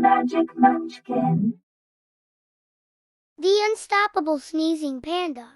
Magic Munchkin. The Unstoppable Sneezing Panda.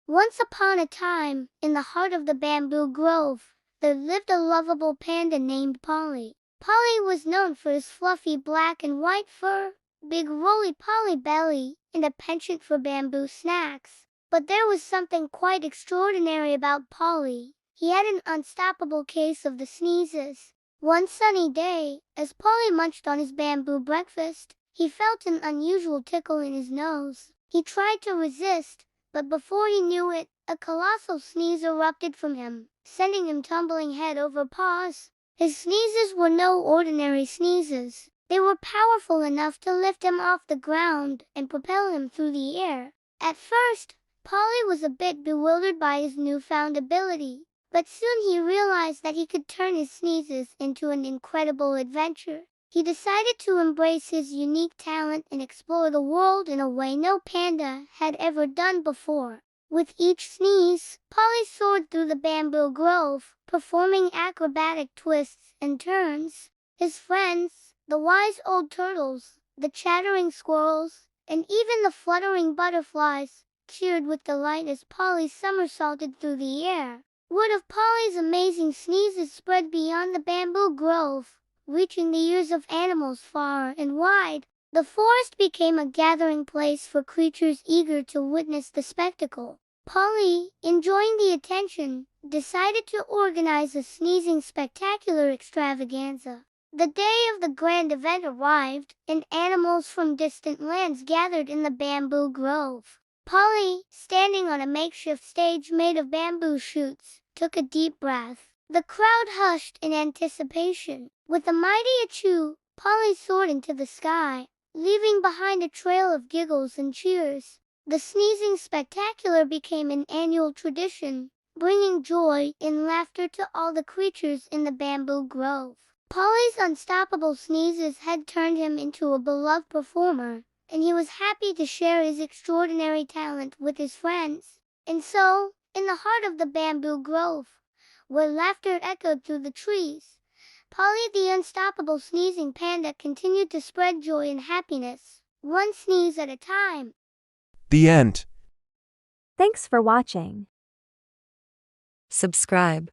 Once upon a time, in the heart of the bamboo grove, there lived a lovable panda named Polly. Polly was known for his fluffy black and white fur, big roly-poly belly, and a penchant for bamboo snacks. But there was something quite extraordinary about Polly. He had an unstoppable case of the sneezes. One sunny day, as Polly munched on his bamboo breakfast, he felt an unusual tickle in his nose. He tried to resist, but before he knew it, a colossal sneeze erupted from him, sending him tumbling head over paws. His sneezes were no ordinary sneezes. They were powerful enough to lift him off the ground and propel him through the air. At first, Polly was a bit bewildered by his newfound ability, but soon he realized that he could turn his sneezes into an incredible adventure. He decided to embrace his unique talent and explore the world in a way no panda had ever done before. With each sneeze, Polly soared through the bamboo grove, performing acrobatic twists and turns. His friends, the wise old turtles, the chattering squirrels, and even the fluttering butterflies, cheered with delight as Polly somersaulted through the air. Word of Polly's amazing sneezes spread beyond the bamboo grove, reaching the ears of animals far and wide. The forest became a gathering place for creatures eager to witness the spectacle. Polly, enjoying the attention, decided to organize a sneezing spectacular extravaganza. The day of the grand event arrived, and animals from distant lands gathered in the bamboo grove. Polly, standing on a makeshift stage made of bamboo shoots, took a deep breath. The crowd hushed in anticipation. With a mighty achoo, Polly soared into the sky, leaving behind a trail of giggles and cheers. The sneezing spectacular became an annual tradition, bringing joy and laughter to all the creatures in the bamboo grove. Polly's unstoppable sneezes had turned him into a beloved performer, and he was happy to share his extraordinary talent with his friends. And so, in the heart of the bamboo grove, where laughter echoed through the trees, Polly the Unstoppable Sneezing Panda continued to spread joy and happiness, one sneeze at a time. The end. Thanks for watching. Subscribe.